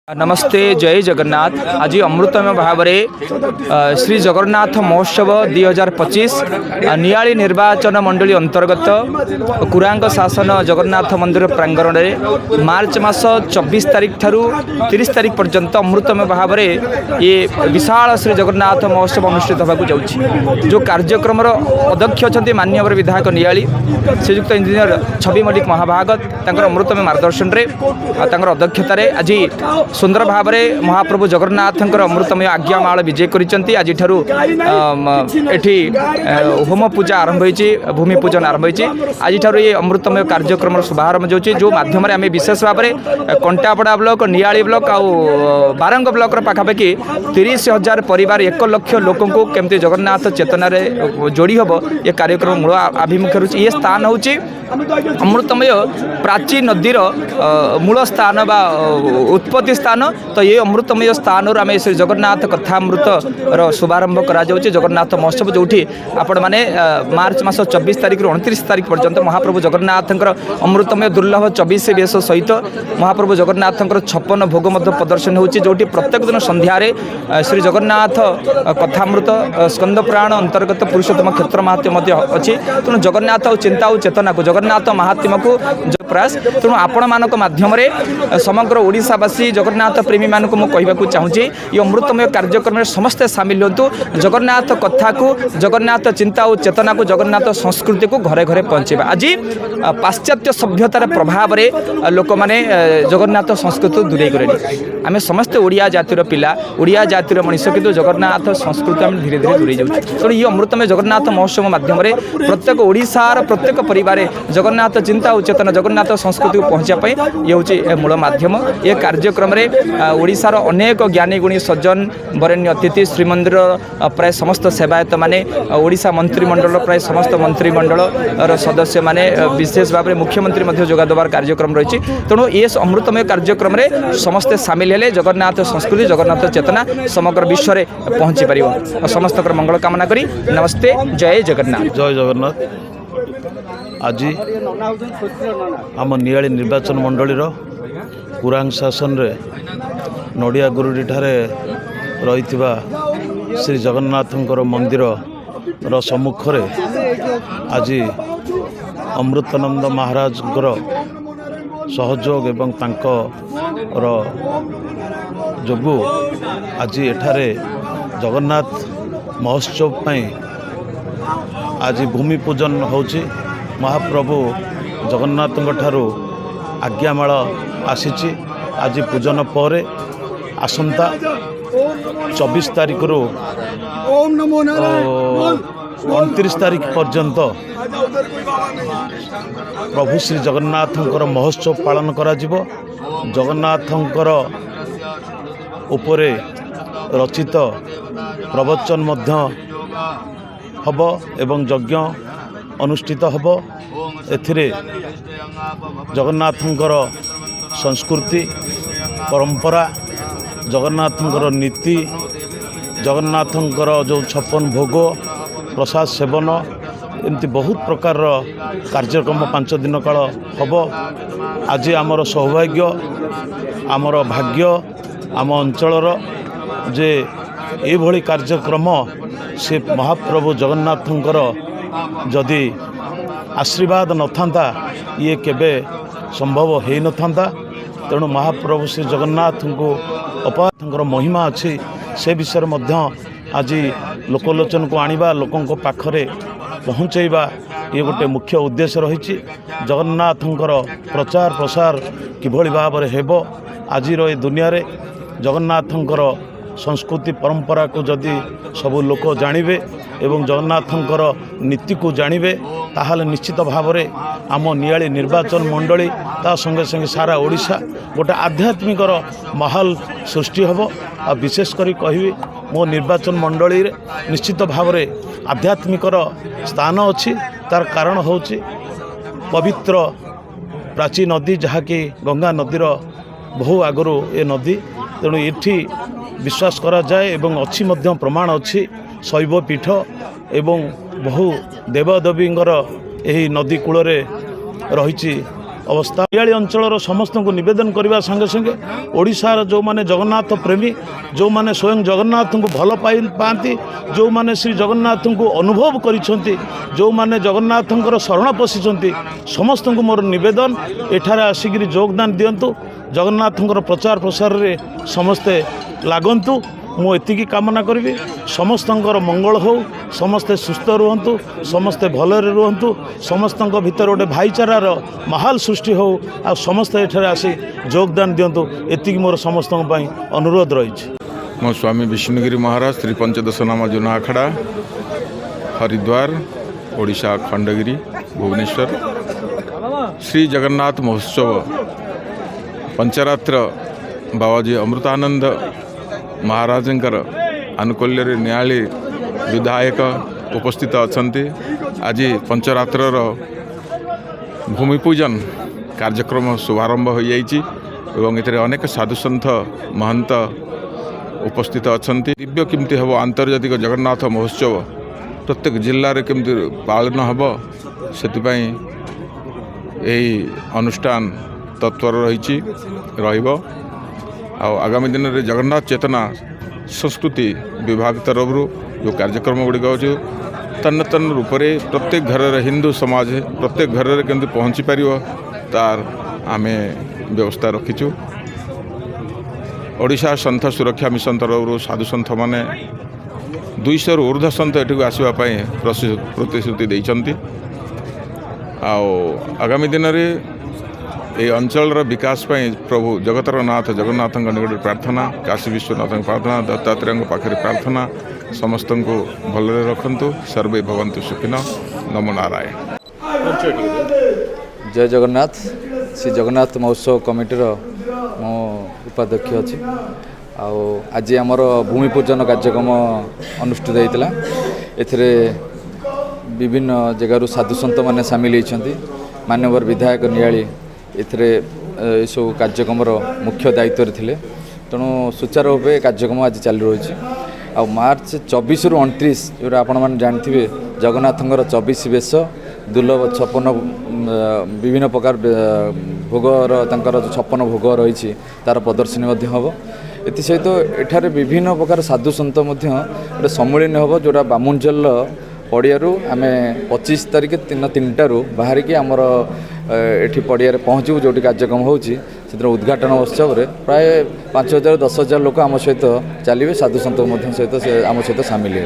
नमस्ते जय जगन्नाथ। आज अमृतमय भाव श्री जगन्नाथ महोत्सव 2025 नियाली निर्वाचन मंडली अंतर्गत कुरांग शासन जगन्नाथ मंदिर प्रांगण में मार्च मास 24 तारिख ठारू 30 तारिख पर्यंत अमृतमय भाव ये विशाल श्री जगन्नाथ महोत्सव अनुष्ठित होगा जाऊँगी। जो कार्यक्रम अध्यक्ष अच्छा माननीय विधायक नियाली श्रीजुक्त इंजीनियर छवि मल्लिक महाभागत अमृतमय मार्गदर्शन में अध्यक्षतार आज सुंदर भाव में महाप्रभु जगन्नाथ अमृतमय आज्ञामाल विजय करिसेंती। आज एठी होम पूजा आरंभ होईची, भूमि पूजन आरंभ होईची। आज ये अमृतमय कार्यक्रम शुभारंभ होची, जो माध्यम आम विशेष भाव में कंटापड़ा ब्लॉक, नियाली ब्लॉक आउ बारंग ब्लॉक पाखापाखि 30,000 परिवार 1 लाख लोक केमती जगन्नाथ चेतना जोड़ी हम ये कार्यक्रम मूल आभिमुख्य रही। ये स्थान हूँ अमृतमय प्राची नदीर मूल स्थान बा उत्पत्ति स्थान। तो ये अमृतमय स्थान आम श्री जगन्नाथ कथामृत शुभारंभ करा जगन्नाथ महोत्सव, जो आपण मैंने मार्च मास 24 तारिख 29 तारिख पर्यंत महाप्रभु जगन्नाथ अमृतमय दुर्लभ 24 बेश सहित महाप्रभु जगन्नाथ 56 भोग प्रदर्शन होची, जो प्रत्येक दिन संध्यारे श्री जगन्नाथ कथामृत स्कंद पुराण अंतर्गत पुरुषोत्तम क्षेत्र महात्म्य अच्छी। तेणु जगन्नाथ और चिंता और चेतना को जगन्नाथ महात्म्य को प्रयास तेणु आपण मानक माध्यम समग्र ओडिशावासी जगन्नाथ प्रेमी मानक कहवाक चाहूँगी ये अमृतमय कार्यक्रम में समस्ते सामिल होतु। जगन्नाथ कथा को, जगन्नाथ चिंता और चेतना को, जगन्नाथ संस्कृति को घरे घरे पहुँचेगा। आज पाश्चात्य सभ्यतार प्रभाव में लोक मैंने जगन्नाथ संस्कृति दूरे गले। आम समस्ते ओडिया जातिर पिला, ओडिया जातिर मनीष, किंतु जगन्नाथ संस्कृति आम धीरे धीरे दूरे जाऊँ। तेणु ये अमृतमय जगन्नाथ महोत्सव माध्यम प्रत्येक ओडिशार प्रत्येक परिवार जगन्नाथ चिंता और चेतना, जगन्नाथ संस्कृति को पहुँचापी ये हूँ मूल माध्यम। ये कार्यक्रम ओडिशार अनेक ज्ञानी गुणी सज्जन बरेण्य अतिथि श्रीमंदिर प्राय समस्त सेवायत माने, ओडिशा मंत्रिमंडल प्राय समस्त मंत्रिमंडल सदस्य माने, विशेष भाव में मुख्यमंत्री जोगादेवार कार्यक्रम रही। तेणु ये अमृतमय कार्यक्रम में समस्ते सामिल हेले जगन्नाथ संस्कृति, जगन्नाथ चेतना समग्र विश्व में पहुँची पार। समस्त मंगल कामना करी नमस्ते जय जगन्नाथ। जय जगन्नाथ। आज आम नियाली निर्वाचन मंडलीर कुरांग शासन रे नड़िया गुरुडी ठारे रही श्री जगन्नाथंकर मंदिर सम्मुख रे आज अमृतानंद महाराज सहयोग एवं तांकर जोगु आज एठारे जगन्नाथ महोत्सव पई आज भूमि पूजन होची। महाप्रभु जगन्नाथ ठारू आज्ञामाल आसीची। आज पूजन पर आसंता 24 तारिख रु 29 तारिख पर्यंत प्रभु श्री जगन्नाथंकर महोत्सव पालन करा जिवो। जगन्नाथंकर उपरे रचित प्रवचन मध्य हब एवं यज्ञ अनुष्ठित हब। एथिरे जगन्नाथंकर संस्कृति परंपरा, जगन्नाथंकर नीति, जगन्नाथंकर जो 56 भोग प्रसाद सेवन एमती बहुत प्रकार कार्यक्रम 5 दिन काल हब। आज आमर सौभाग्य, आमर भाग्य, आम अंचलर जे एभली कार्यक्रम से महाप्रभु जगन्नाथंकर जदि आशीर्वाद न था ये केबे संभव हो न था। तेणु महाप्रभु श्री जगन्नाथ को अपार महिमा अच्छी से विषय मध्य आज लोकलोचन को आनिबा, लोकों पाखरे पहुँचेबा ये गोटे मुख्य उद्देश्य रही। जगन्नाथंकर प्रचार प्रसार किभली भाव में हेबो आज दुनिया रे जगन्नाथंकर संस्कृति परंपरा को जदि सबू लोक जानिबे एवं जगन्नाथंकर नीति को जानिबे ताहाले निश्चित भाव में आम नियाली निर्वाचन मंडली ता संगे संगे सारा ओडिशा गोटे आध्यात्मिकर माहौल सृष्टि हब। आ विशेष करी कहिबी मो निर्वाचन मंडली निश्चित भाव में आध्यात्मिकर स्थान अच्छी। तार कारण होची पवित्र प्राची नदी जहाँकि गंगा नदीर बहु आगरू ए नदी। तेणु एठी विश्वास करा जाए एवं अच्छी मध्य प्रमाण अच्छी शैव पीठ एवं बहु देवदेवींगर यही नदी कूल रही अवस्था नियाली अंचल समस्त को निवेदन करने संगे संगे ओडिशार जो माने जगन्नाथ प्रेमी जो माने स्वयं जगन्नाथ को भल पाई पाती जो माने श्री जगन्नाथ को अनुभव करिसेंती जो माने जगन्नाथ शरण पशिचंती समस्त को मोर निवेदन एठारे आसिक योगदान दिंतु जगन्नाथ प्रचार प्रसार रे समस्ते लागंतु मु एतिकी कामना करी समस्त मंगल हो समस्ते सुस्थ रुहतु समस्ते भलरे रुहतु समस्त भीतर गोटे भाईचारार माहौल सृष्टि हो आ समस्ते एठारे आसी योगदान दिंतु एतिकी मोर समस्त अनुरोध रही। मो स्वामी विष्णुगिरी महाराज श्री पंचदश नाम जुना आखड़ा हरिद्वार ओडिशा खंडगिरी भुवनेश्वर श्री जगन्नाथ महोत्सव पंचरात्र बाबाजी अमृतानंद महाराजंकर आनुकूल्य न्यायालय विधायक उपस्थित अछंती। आज पंचरात्रर भूमिपूजन कार्यक्रम शुभारंभ हो जाइछि एवं एथिरे अनेक साधुसंत महंत उपस्थित अछंती। दिव्य केमती हम आंतर्जातिक जगन्नाथ महोत्सव प्रत्येक जिल्ला रे केमती पालन हम सेतिपई एही अनुष्ठान तत्पर रही रहिबो। आगामी दिन में जगन्नाथ चेतना संस्कृति विभाग तरफ जो कार्यक्रम गुड़िक अच्छे तन्न तन्न रूप से प्रत्येक घर हिंदू समाज प्रत्येक घर केमती पहुँची पार तार आम व्यवस्था रखीचु। ओडिशा संत सुरक्षा मिशन तरफ साधु संत माने 200 रु ऊर्ध्व संत एठू आसवाई प्रतिश्रुति देइछंती। आगामी दिन में ये अंचल विकास पाई प्रभु जगतर नाथ जगन्नाथ निकट प्रार्थना काशी विश्वनाथ प्रार्थना दत्तात्रेय पाखे प्रार्थना समस्त को भलरे रखंतु सर्वे भवन्तु सुखिन नमो नारायण। जय जगन्नाथ श्री जगन्नाथ महोत्सव कमिटीर मो उपाध्यक्ष अच्छी आज आमर भूमिपूजन कार्यक्रम अनुष्ठित होता एथिरे विभिन्न जगार साधुसंत मैंने सामिल होती मान्यवर विधायक नियाली एथिरे सब कार्यक्रम मुख्य दायित्व थे तेणु सुचारू रूपे कार्यक्रम आज चली रही आ मार्च 24 रु 29 जो आपण मैंने जानते जगन्नाथंकर 24 बेश दुर्लभ 56 विभिन्न प्रकार भोगर तांकर 56 भोग रही तार प्रदर्शनी हम एसत एठारे विभिन्न प्रकार साधु सन्त गोटे सम्मिलन हम जोटा बामुंजल पड़ियारू आम 25 तारिख 3टारू बाहर की आमर एठी पड़िया पहुँचू जो कार्यक्रम होची उद्घाटन उत्सव रे प्राय 5000 10,000 लोक आम सहित चलिए साधु सन्त सहित आम सहित सामिल है।